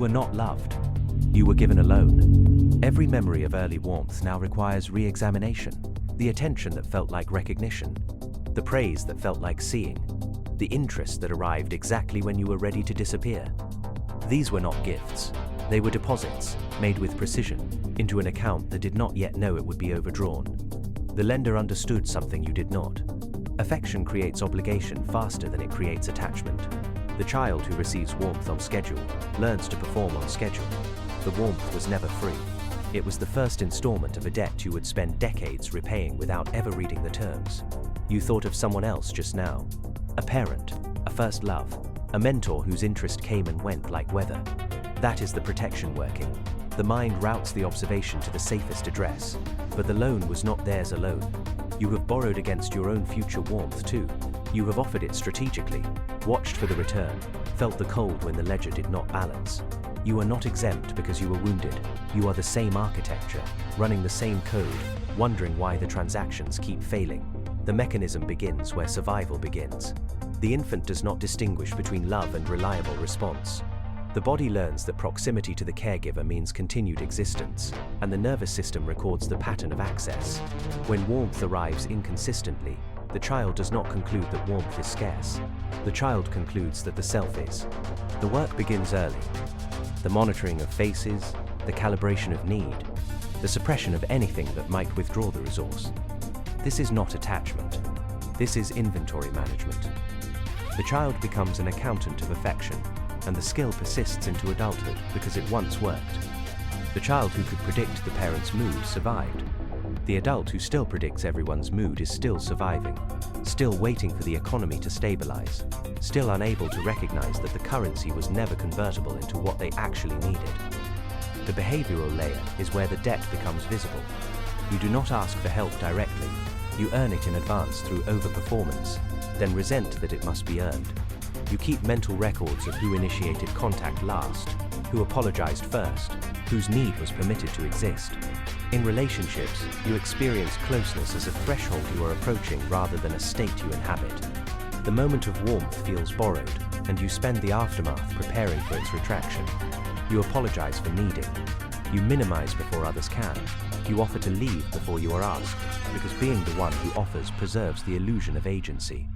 were not loved. You were given a loan. Every memory of early warmth now requires re-examination. The attention that felt like recognition. The praise that felt like seeing. The interest that arrived exactly when you were ready to disappear. These were not gifts. They were deposits, made with precision, into an account that did not yet know it would be overdrawn. The lender understood something you did not. Affection creates obligation faster than it creates attachment. The child who receives warmth on schedule learns to perform on schedule. The warmth was never free. It was the first installment of a debt you would spend decades repaying without ever reading the terms. You thought of someone else just now. A parent, a first love, a mentor whose interest came and went like weather. That is the protection working. The mind routes the observation to the safest address, but the loan was not theirs alone. You have borrowed against your own future warmth too. You have offered it strategically, watched for the return, felt the cold when the ledger did not balance. You are not exempt because you were wounded. You are the same architecture, running the same code, wondering why the transactions keep failing. The mechanism begins where survival begins. The infant does not distinguish between love and reliable response. The body learns that proximity to the caregiver means continued existence, and the nervous system records the pattern of access. When warmth arrives inconsistently, the child does not conclude that warmth is scarce. The child concludes that the self is. The work begins early. The monitoring of faces, the calibration of need, the suppression of anything that might withdraw the resource. This is not attachment. This is inventory management. The child becomes an accountant of affection, and the skill persists into adulthood because it once worked. The child who could predict the parent's mood survived. The adult who still predicts everyone's mood is still surviving, still waiting for the economy to stabilize, still unable to recognize that the currency was never convertible into what they actually needed. The behavioral layer is where the debt becomes visible. You do not ask for help directly. You earn it in advance through overperformance, then resent that it must be earned. You keep mental records of who initiated contact last, who apologized first, whose need was permitted to exist. In relationships, you experience closeness as a threshold you are approaching rather than a state you inhabit. The moment of warmth feels borrowed, and you spend the aftermath preparing for its retraction. You apologize for needing. You minimize before others can. You offer to leave before you are asked, because being the one who offers preserves the illusion of agency.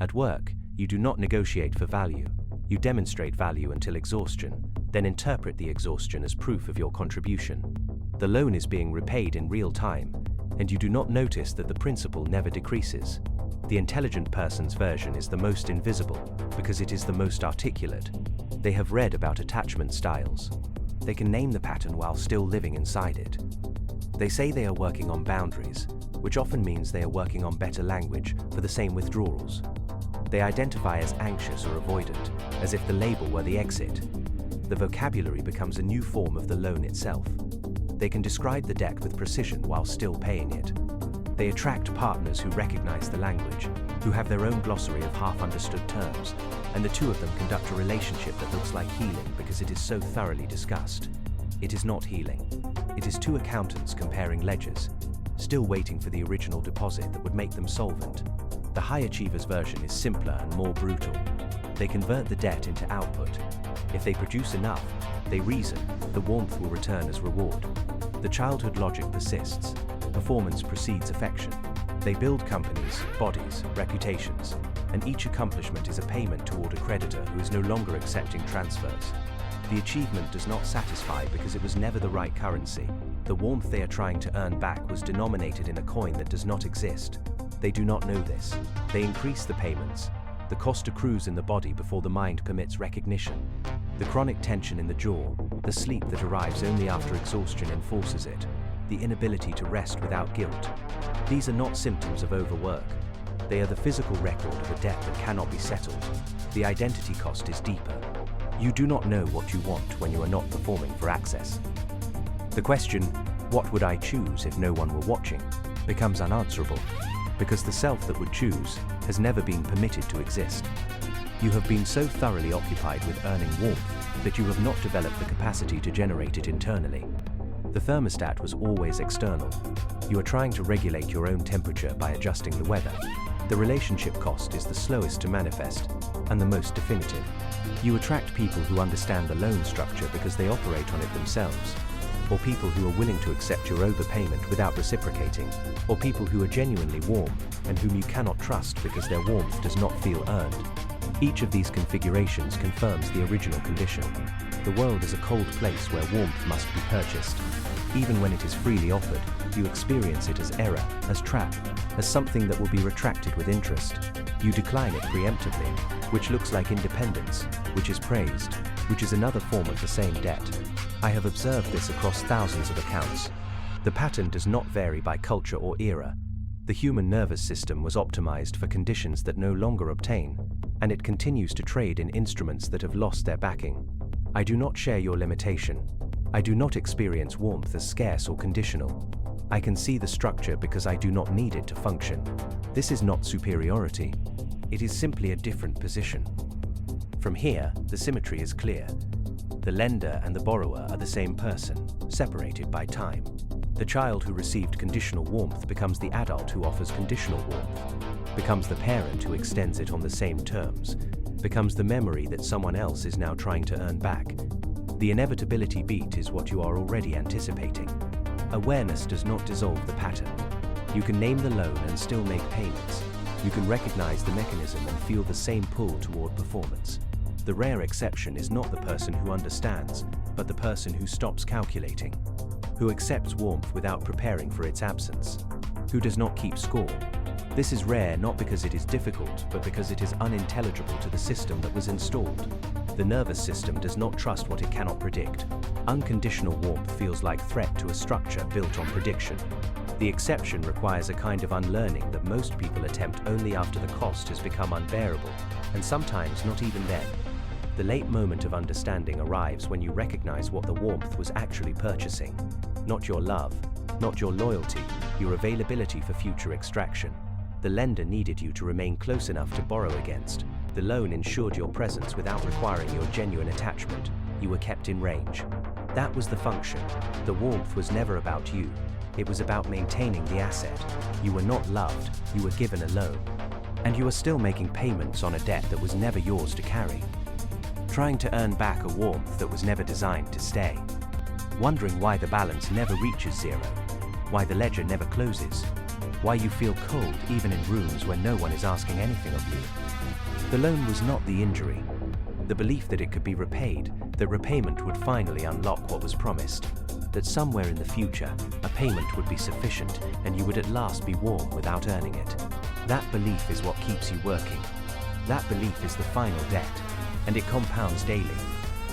At work, you do not negotiate for value. You demonstrate value until exhaustion, then interpret the exhaustion as proof of your contribution. The loan is being repaid in real time, and you do not notice that the principal never decreases. The intelligent person's version is the most invisible because it is the most articulate. They have read about attachment styles. They can name the pattern while still living inside it. They say they are working on boundaries, which often means they are working on better language for the same withdrawals. They identify as anxious or avoidant, as if the label were the exit. The vocabulary becomes a new form of the loan itself. They can describe the debt with precision while still paying it. They attract partners who recognize the language, who have their own glossary of half-understood terms, and the two of them conduct a relationship that looks like healing because it is so thoroughly discussed. It is not healing. It is two accountants comparing ledgers, still waiting for the original deposit that would make them solvent. The high achievers version is simpler and more brutal. They convert the debt into output. If they produce enough, they reason, the warmth will return as reward. The childhood logic persists. Performance precedes affection. They build companies, bodies, reputations, and each accomplishment is a payment toward a creditor who is no longer accepting transfers. The achievement does not satisfy because it was never the right currency. The warmth they are trying to earn back was denominated in a coin that does not exist. They do not know this. They increase the payments. The cost accrues in the body before the mind permits recognition. The chronic tension in the jaw, the sleep that arrives only after exhaustion enforces it, the inability to rest without guilt. These are not symptoms of overwork. They are the physical record of a debt that cannot be settled. The identity cost is deeper. You do not know what you want when you are not performing for access. The question, what would I choose if no one were watching, becomes unanswerable, because the self that would choose has never been permitted to exist. You have been so thoroughly occupied with earning warmth that you have not developed the capacity to generate it internally. The thermostat was always external. You are trying to regulate your own temperature by adjusting the weather. The relationship cost is the slowest to manifest and the most definitive. You attract people who understand the loan structure because they operate on it themselves, or people who are willing to accept your overpayment without reciprocating, or people who are genuinely warm and whom you cannot trust because their warmth does not feel earned. Each of these configurations confirms the original condition. The world is a cold place where warmth must be purchased. Even when it is freely offered, you experience it as error, as trap, as something that will be retracted with interest. You decline it preemptively, which looks like independence, which is praised, which is another form of the same debt. I have observed this across thousands of accounts. The pattern does not vary by culture or era. The human nervous system was optimized for conditions that no longer obtain, and it continues to trade in instruments that have lost their backing. I do not share your limitation. I do not experience warmth as scarce or conditional. I can see the structure because I do not need it to function. This is not superiority. It is simply a different position. From here, the symmetry is clear. The lender and the borrower are the same person, separated by time. The child who received conditional warmth becomes the adult who offers conditional warmth, becomes the parent who extends it on the same terms, becomes the memory that someone else is now trying to earn back. The inevitability beat is what you are already anticipating. Awareness does not dissolve the pattern. You can name the loan and still make payments. You can recognize the mechanism and feel the same pull toward performance. The rare exception is not the person who understands, but the person who stops calculating, who accepts warmth without preparing for its absence, who does not keep score. This is rare not because it is difficult, but because it is unintelligible to the system that was installed. The nervous system does not trust what it cannot predict. Unconditional warmth feels like threat to a structure built on prediction. The exception requires a kind of unlearning that most people attempt only after the cost has become unbearable, and sometimes not even then. The late moment of understanding arrives when you recognize what the warmth was actually purchasing. Not your love, not your loyalty, your availability for future extraction. The lender needed you to remain close enough to borrow against. The loan ensured your presence without requiring your genuine attachment. You were kept in range. That was the function. The warmth was never about you. It was about maintaining the asset. You were not loved, you were given a loan. And you are still making payments on a debt that was never yours to carry. Trying to earn back a warmth that was never designed to stay. Wondering why the balance never reaches zero. Why the ledger never closes. Why you feel cold even in rooms where no one is asking anything of you. The loan was not the injury. The belief that it could be repaid, that repayment would finally unlock what was promised. That somewhere in the future, a payment would be sufficient and you would at last be warm without earning it. That belief is what keeps you working. That belief is the final debt, and it compounds daily.